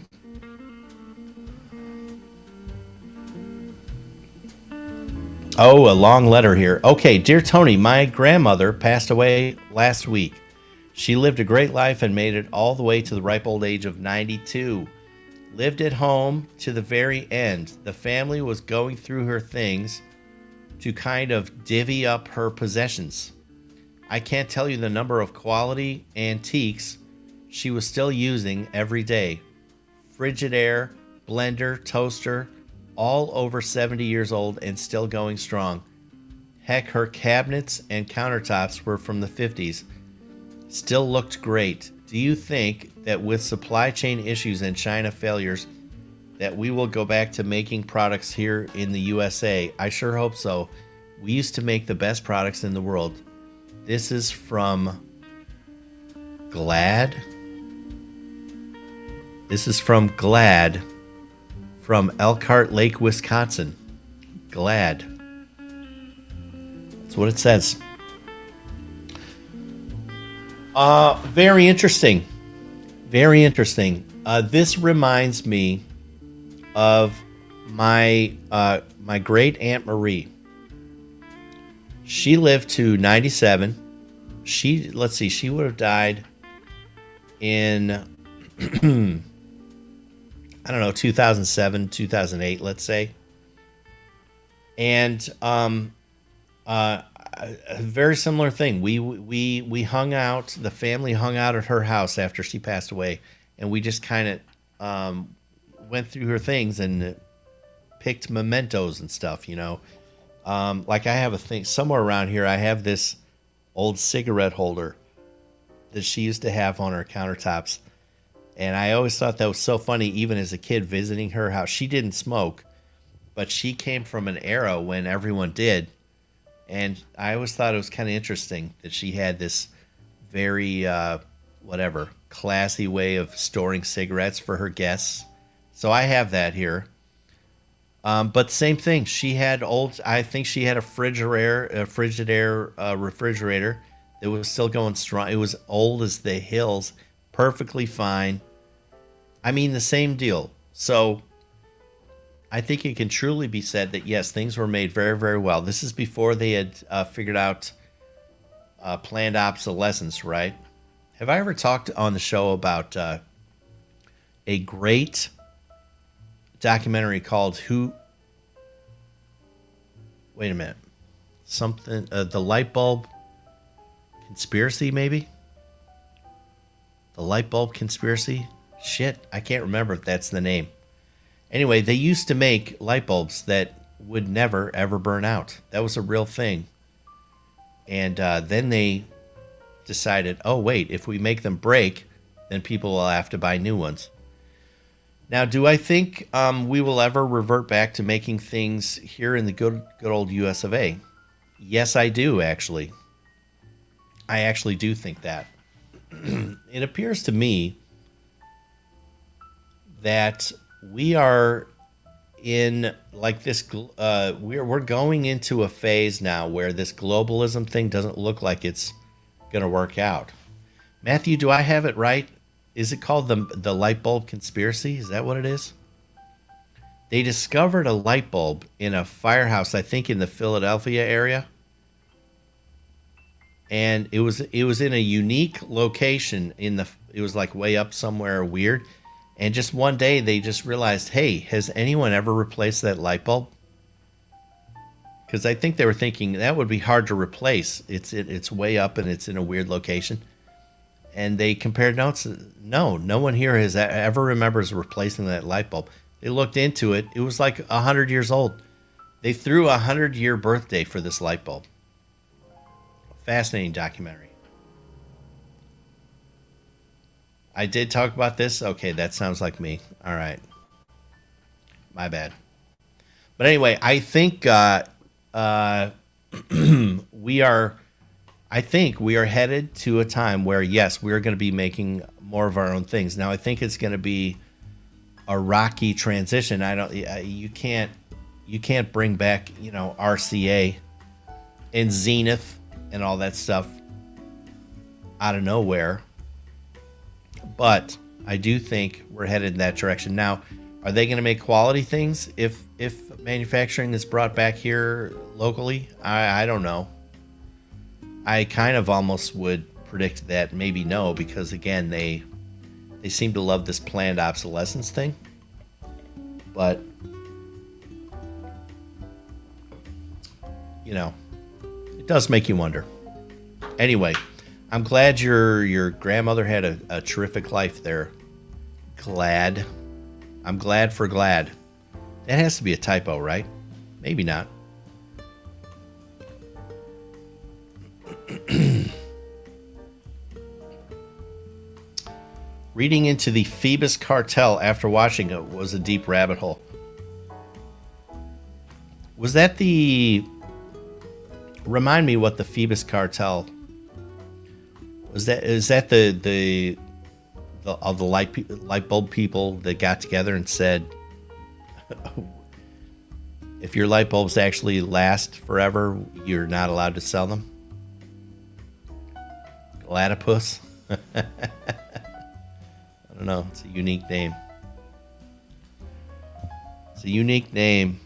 Oh, a long letter here. Okay, dear Tony, my grandmother passed away last week. She lived a great life and made it all the way to the ripe old age of 92. Lived at home to the very end. The family was going through her things to kind of divvy up her possessions. I can't tell you the number of quality antiques she was still using every day. Frigidaire, blender, toaster, all over 70 years old and still going strong. Heck, her cabinets and countertops were from the 50s. Still looked great. Do you think that with supply chain issues and China failures that we will go back to making products here in the USA? I sure hope so. We used to make the best products in the world. This is from Glad. This is from Glad from Elkhart Lake, Wisconsin. Glad. That's what it says. Very interesting. Very interesting. This reminds me of my great Aunt Marie. She lived to 97. She would have died in I don't know, 2007, 2008, let's say. And a very similar thing. We hung out, the family hung out at her house after she passed away, and we just kind of went through her things and picked mementos and stuff, you know. Like I have a thing somewhere around here. I have this old cigarette holder that she used to have on her countertops. And I always thought that was so funny, even as a kid visiting her house. She didn't smoke, but she came from an era when everyone did. And I always thought it was kind of interesting that she had this very, classy way of storing cigarettes for her guests. So I have that here. But same thing. She had I think she had a Frigidaire refrigerator that was still going strong. It was old as the hills, perfectly fine. I mean, the same deal. So I think it can truly be said that, yes, things were made very, very well. This is before they had figured out planned obsolescence, right? Have I ever talked on the show about a great documentary called Wait a minute. Something, the light bulb conspiracy, maybe? The light bulb conspiracy? Shit, I can't remember if that's the name. Anyway, they used to make light bulbs that would never, ever burn out. That was a real thing. And then they decided, oh, wait, if we make them break, then people will have to buy new ones. Now, do I think we will ever revert back to making things here in the good old US of A? Yes, I do, actually. I actually do think that. It appears to me that we are in like this we're going into a phase now where this globalism thing doesn't look like it's going to work out. Matthew, do I have it right? Is it called the light bulb conspiracy? Is that what it is? They discovered a light bulb in a firehouse, I think in the Philadelphia area. And it was in a unique location it was like way up somewhere weird. And just one day they just realized, hey, has anyone ever replaced that light bulb? Because I think they were thinking that would be hard to replace. It's way up and it's in a weird location. And they compared notes. No one here has ever remembers replacing that light bulb. They looked into it. It was like 100 years old. They threw a 100-year birthday for this light bulb. Fascinating documentary. I did talk about this. Okay, that sounds like me. All right, my bad. But anyway, I think we are. I think we are headed to a time where yes, we are going to be making more of our own things. Now, I think it's going to be a rocky transition. I don't. You can't bring back RCA and Zenith and all that stuff out of nowhere. But I do think we're headed in that direction. Now, are they going to make quality things if manufacturing is brought back here locally? I don't know. I kind of almost would predict that maybe no, because again, they seem to love this planned obsolescence thing. But it does make you wonder. Anyway, I'm glad your grandmother had a terrific life there. Glad. I'm glad for glad. That has to be a typo, right? Maybe not. Reading into the Phoebus Cartel after watching it was a deep rabbit hole. Was that the... Remind me what the Phoebus Cartel... Is that the light bulb people that got together and said, if your light bulbs actually last forever, you're not allowed to sell them? Platypus? I don't know. It's a unique name. It's a unique name.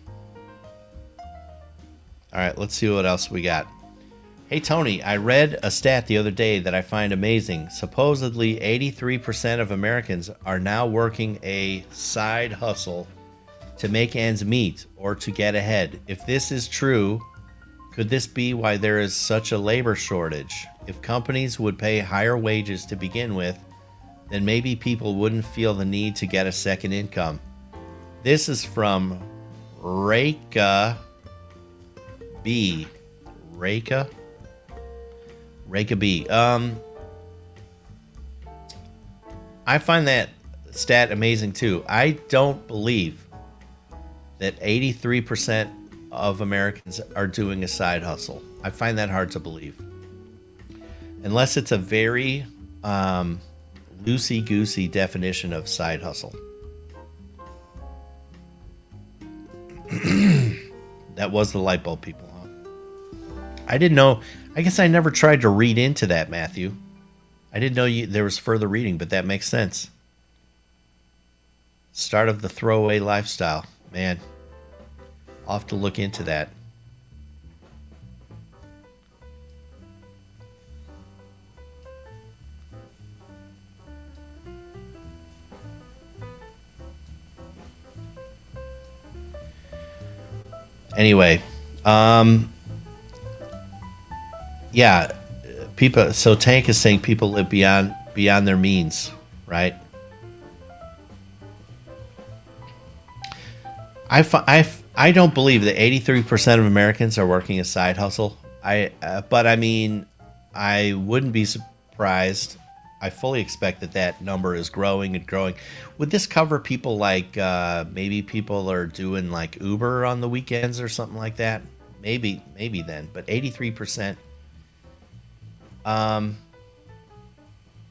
All right, let's see what else we got. Hey, Tony, I read a stat the other day that I find amazing. Supposedly, 83% of Americans are now working a side hustle to make ends meet or to get ahead. If this is true, could this be why there is such a labor shortage? If companies would pay higher wages to begin with, then maybe people wouldn't feel the need to get a second income. This is from Reka B. Reka B. I find that stat amazing too. I don't believe that 83% of Americans are doing a side hustle. I find that hard to believe. Unless it's a very loosey-goosey definition of side hustle. That was the light bulb people, huh? I didn't know. I guess I never tried to read into that, Matthew. I didn't know there was further reading, but that makes sense. Start of the throwaway lifestyle. Man, I'll have to look into that. Anyway, yeah, people. So Tank is saying people live beyond their means, right? I don't believe that 83% of Americans are working a side hustle. But I mean, I wouldn't be surprised. I fully expect that number is growing and growing. Would this cover people like maybe people are doing like Uber on the weekends or something like that? Maybe then. But 83%.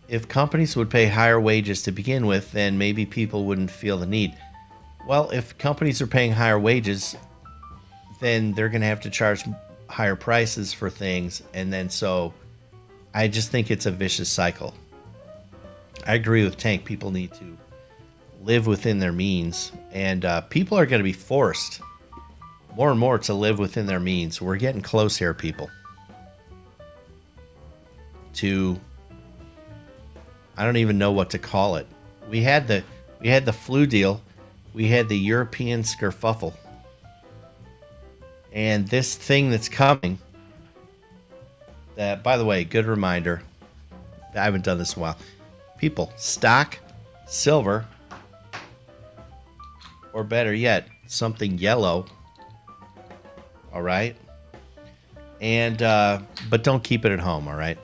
If companies would pay higher wages to begin with, then maybe people wouldn't feel the need. Well, if companies are paying higher wages, then they're going to have to charge higher prices for things. And then so I just think it's a vicious cycle. I agree with Tank. People need to live within their means. And people are going to be forced more and more to live within their means. We're getting close here, people. To, I don't even know what to call it. We had We had the flu deal. We had the European skerfuffle. And this thing that's coming, that, by the way, good reminder, I haven't done this in a while. People, stock silver, or better yet, something yellow. All right? And, but don't keep it at home, all right?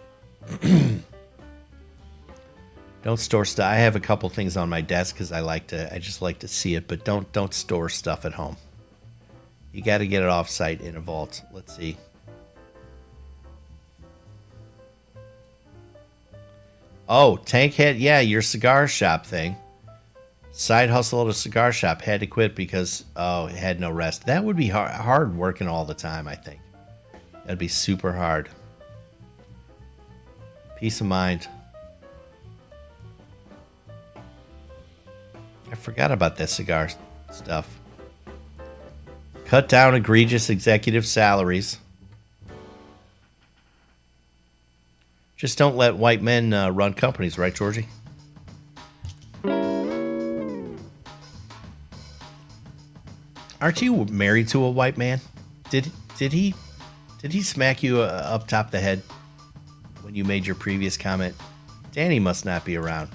Don't store stuff. I have a couple things on my desk because I just like to see it, but don't store stuff at home. You got to get it off site in a vault. Let's see. Oh, Tank had, yeah, your cigar shop thing. Side hustle at a cigar shop. Had to quit because, it had no rest. That would be hard working all the time, I think. That'd be super hard. Peace of mind. I forgot about that cigar stuff. Cut down egregious executive salaries. Just don't let white men run companies, right, Georgie? Aren't you married to a white man? Did he smack you up top of the head when you made your previous comment? Danny must not be around.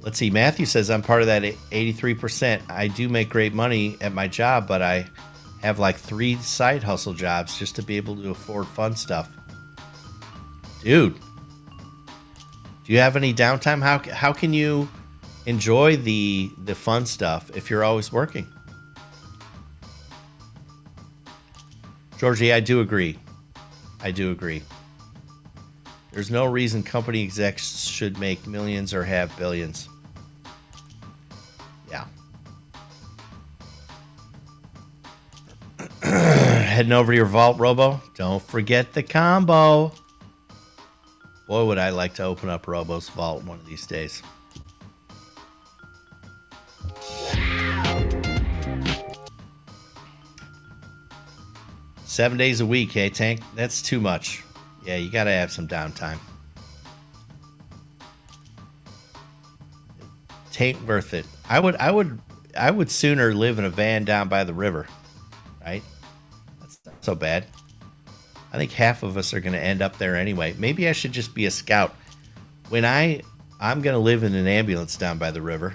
Let's see. Matthew says, I'm part of that 83%. I do make great money at my job, but I have like 3 side hustle jobs just to be able to afford fun stuff. Dude, do you have any downtime? How can you enjoy the fun stuff if you're always working? Georgie, I do agree. There's no reason company execs should make millions or have billions. Yeah. Heading over to your vault, Robo. Don't forget the combo. Boy, would I like to open up Robo's vault one of these days. Seven days a week, hey, Tank? That's too much. Yeah, you gotta have some downtime. Tain't worth it. I would sooner live in a van down by the river, right? That's not so bad. I think half of us are gonna end up there anyway. Maybe I should just be a scout. When I'm gonna live in an ambulance down by the river.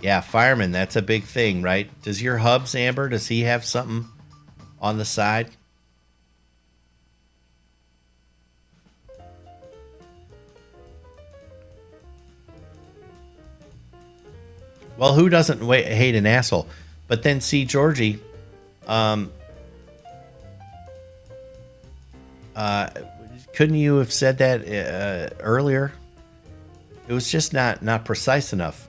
Yeah, fireman, that's a big thing, right? Does your Hubs, Amber, does he have something on the side? Well, who doesn't hate an asshole? But then, see, Georgie, couldn't you have said that earlier? It was just not precise enough.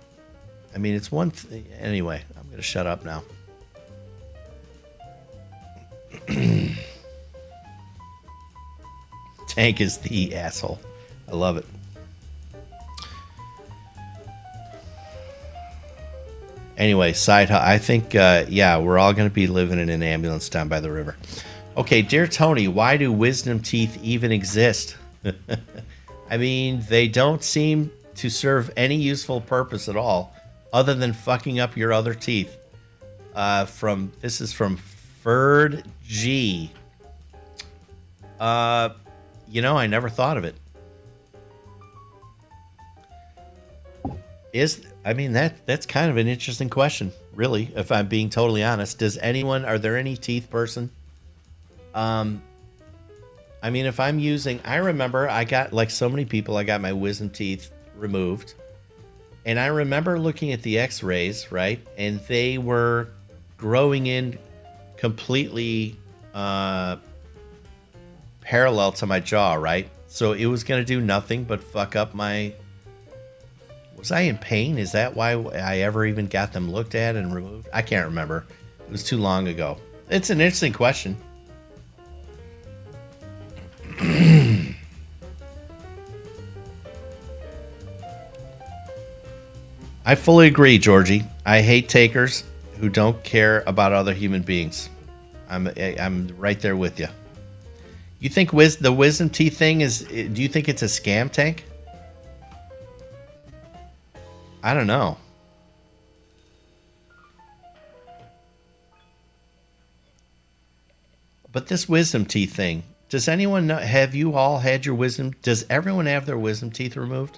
I mean, it's one thing. Anyway, I'm going to shut up now. Tank is the asshole. I love it. Anyway, I think, yeah, we're all going to be living in an ambulance down by the river. Okay, dear Tony, why do wisdom teeth even exist? I mean, they don't seem to serve any useful purpose at all, other than fucking up your other teeth. This is from Ferd G. I never thought of it. That's kind of an interesting question, really, if I'm being totally honest. Are there any teeth person? If I'm using, I remember I got, like so many people, I got my wisdom teeth removed. And I remember looking at the x-rays, right? And they were growing in completely parallel to my jaw, right? So it was going to do nothing but fuck up my... Was I in pain? Is that why I ever even got them looked at and removed? I can't remember. It was too long ago. It's an interesting question. I fully agree, Georgie. I hate takers who don't care about other human beings. I'm right there with you. You think the wisdom teeth thing is... Do you think it's a scam, Tank? I don't know. But this wisdom teeth thing, does anyone know, have you all had your wisdom? Does everyone have their wisdom teeth removed?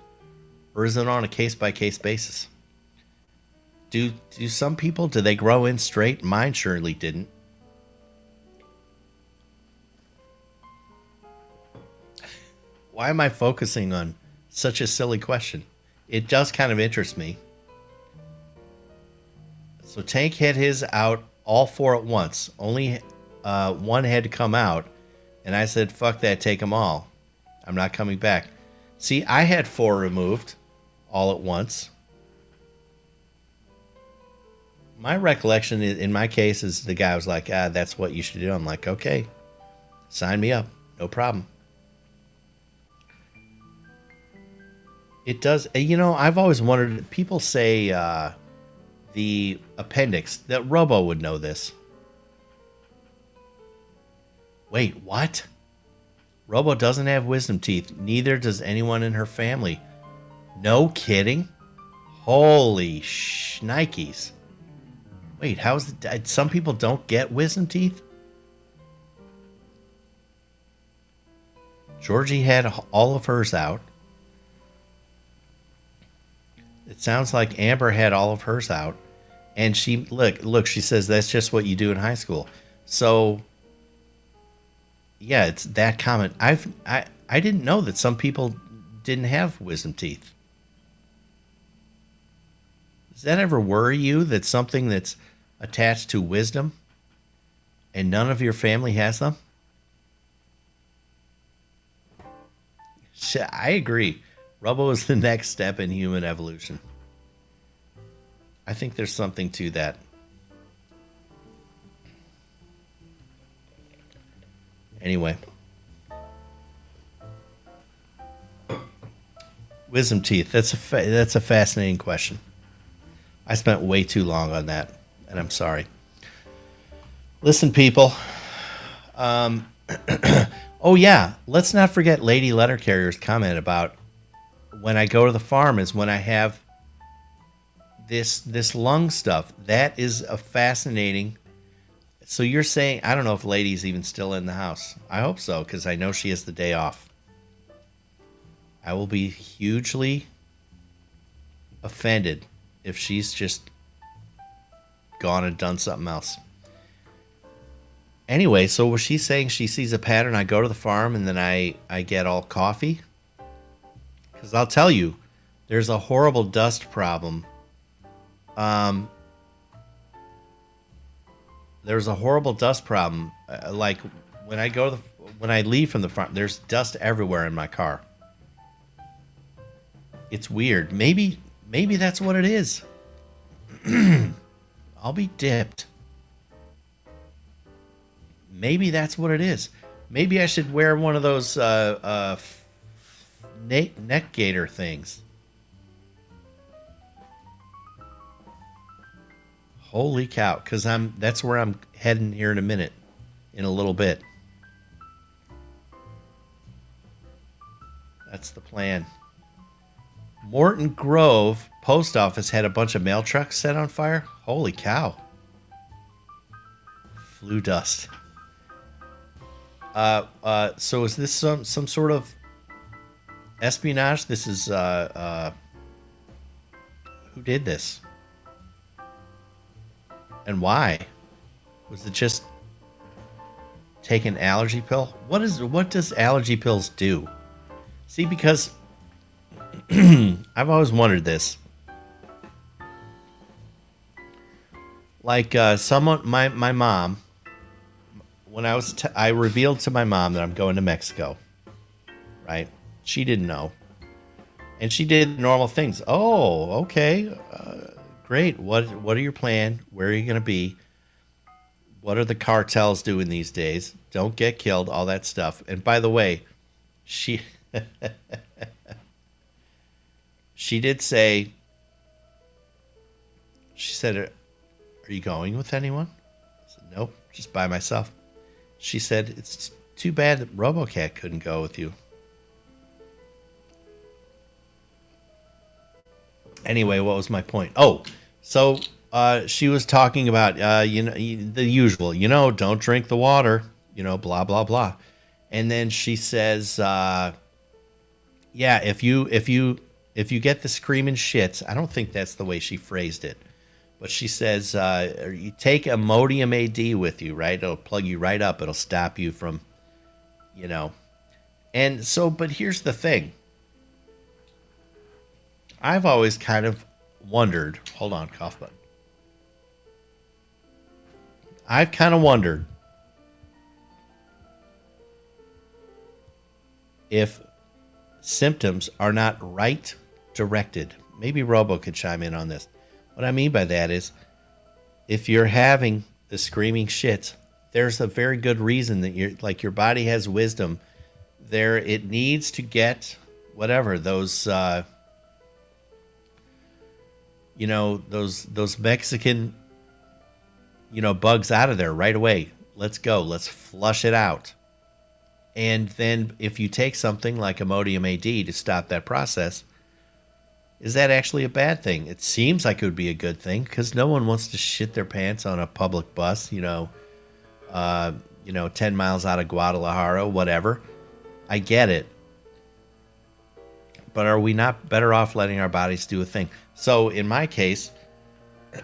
Or is it on a case by case basis? Do some people, do they grow in straight? Mine surely didn't. Why am I focusing on such a silly question? It does kind of interest me. So Tank had his out all four at once. Only one had to come out. And I said, fuck that, take them all. I'm not coming back. See, I had four removed all at once. My recollection in my case is the guy was like, that's what you should do. I'm like, okay, sign me up. No problem. It does. I've always wondered, people say the appendix, that Robo would know this. Wait, what? Robo doesn't have wisdom teeth. Neither does anyone in her family. No kidding? Holy shnikes. Wait, how's some people don't get wisdom teeth? Georgie had all of hers out. It sounds like Amber had all of hers out. And she, look, she says that's just what you do in high school. So, yeah, it's that common. I didn't know that some people didn't have wisdom teeth. Does that ever worry you, that something that's attached to wisdom and none of your family has them? I agree. Robo is the next step in human evolution. I think there's something to that. Anyway. Wisdom teeth. That's a fascinating question. I spent way too long on that, and I'm sorry. Listen, people. Oh, yeah. Let's not forget Lady Letter Carrier's comment about when I go to the farm is when I have this lung stuff. That is a fascinating. So you're saying, I don't know if Lady's even still in the house. I hope so, because I know she has the day off. I will be hugely offended if she's just gone and done something else. Anyway, so was she saying she sees a pattern? I go to the farm and then I get all coffee? Because I'll tell you, there's a horrible dust problem. There's a horrible dust problem. Like when I leave from the farm, there's dust everywhere in my car. It's weird. Maybe that's what it is. I'll be dipped. Maybe that's what it is. Maybe I should wear one of those neck gaiter things. Holy cow, because that's where I'm heading here in a little bit. That's the plan. Morton Grove post office had a bunch of mail trucks set on fire. Holy cow. Flue dust. So is this some sort of espionage? This is who did this? And why? Was it just take an allergy pill? What does allergy pills do? See, because I've always wondered this. Like my mom, when I revealed to my mom that I'm going to Mexico, right? She didn't know, and she did normal things. Oh, okay, great. What are your plans? Where are you going to be? What are the cartels doing these days? Don't get killed. All that stuff. And by the way, she did say. She said, "Are you going with anyone?" I said, "Nope, just by myself." She said, "It's too bad that RoboCat couldn't go with you." Anyway, what was my point? Oh, so she was talking about the usual, don't drink the water, blah blah blah, and then she says, yeah, if you get the screaming shits, I don't think that's the way she phrased it, but she says you take Imodium AD with you, right? It'll plug you right up. It'll stop you from, and so. But here's the thing. I've always kind of wondered. Hold on, cough button. I've kind of wondered if symptoms are not right directed. Maybe Robo could chime in on this. What I mean by that is if you're having the screaming shits, there's a very good reason that your body has wisdom there. It needs to get whatever those those Mexican bugs out of there right away. Let's go. Let's flush it out. And then if you take something like Imodium AD to stop that process, is that actually a bad thing? It seems like it would be a good thing because no one wants to shit their pants on a public bus, 10 miles out of Guadalajara, whatever. I get it. But are we not better off letting our bodies do a thing? So in my case,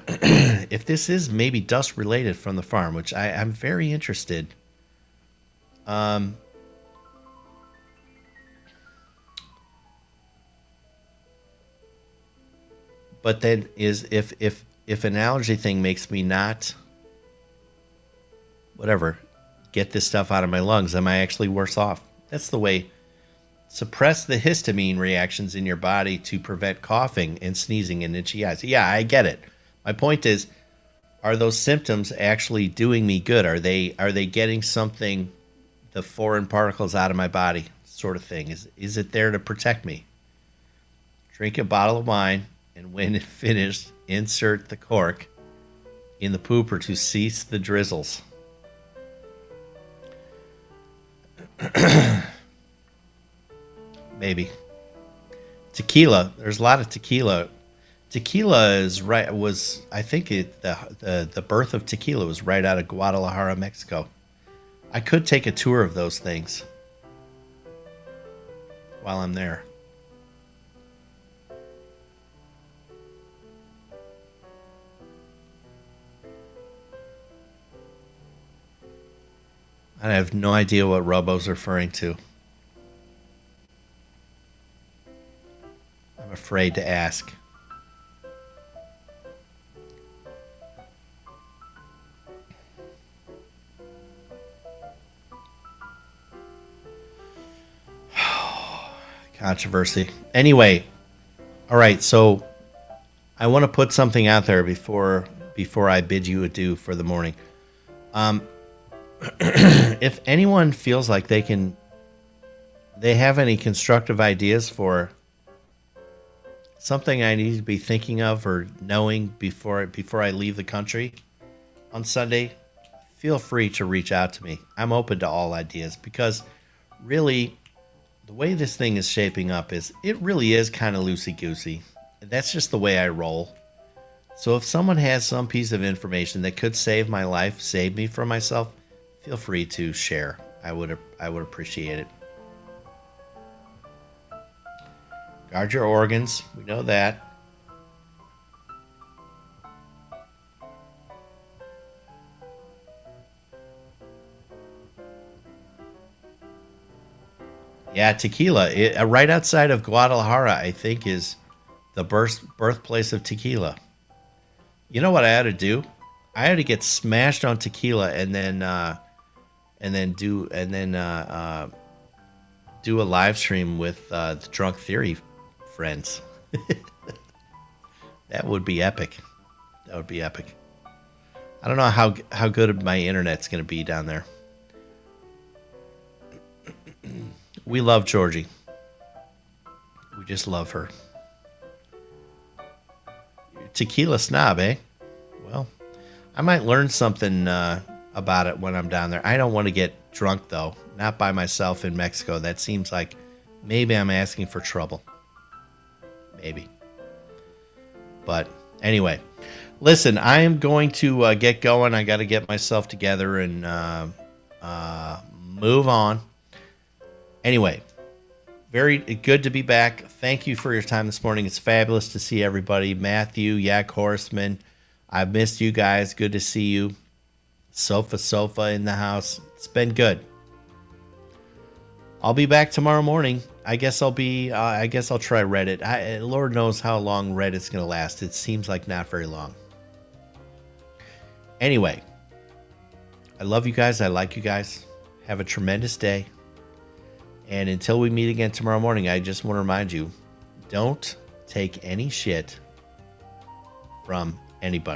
if this is maybe dust related from the farm, which I'm very interested, but then is if an allergy thing makes me not whatever get this stuff out of my lungs, am I actually worse off? That's the way. Suppress the histamine reactions in your body to prevent coughing and sneezing and itchy eyes. Yeah, I get it. My point is, are those symptoms actually doing me good? Are they getting something, the foreign particles out of my body, sort of thing? Is it there to protect me? Drink a bottle of wine, and when finished, insert the cork in the pooper to cease the drizzles. Maybe. Tequila. There's a lot of tequila. Tequila is right. I think the birth of tequila was right out of Guadalajara, Mexico. I could take a tour of those things while I'm there. I have no idea what Robo's referring to. I'm afraid to ask. Controversy. Anyway, all right, so I want to put something out there before I bid you adieu for the morning. If anyone feels like they have any constructive ideas for something I need to be thinking of or knowing before I leave the country on Sunday, feel free to reach out to me. I'm open to all ideas because really the way this thing is shaping up is it really is kind of loosey-goosey. That's just the way I roll. So if someone has some piece of information that could save my life, save me from myself, feel free to share. I would appreciate it. Guard your organs. We know that. Yeah, tequila. Right outside of Guadalajara, I think, is the birthplace of tequila. You know what I ought to do? I ought to get smashed on tequila and then do a live stream with the Drunk Theory friends. That would be epic. That would be epic. I don't know how good my internet's going to be down there. We love Georgie. We just love her. Tequila snob, eh? Well, I might learn something about it when I'm down there. I don't want to get drunk, though. Not by myself in Mexico. That seems like maybe I'm asking for trouble. Maybe. But anyway, listen, I am going to get going. I got to get myself together and move on. Anyway, very good to be back. Thank you for your time this morning. It's fabulous to see everybody. Matthew, Yak Horseman, I've missed you guys. Good to see you. Sofa in the house. It's been good. I'll be back tomorrow morning. I guess I'll try Reddit. Lord knows how long Reddit's going to last. It seems like not very long. Anyway, I love you guys. I like you guys. Have a tremendous day. And until we meet again tomorrow morning, I just want to remind you, don't take any shit from anybody.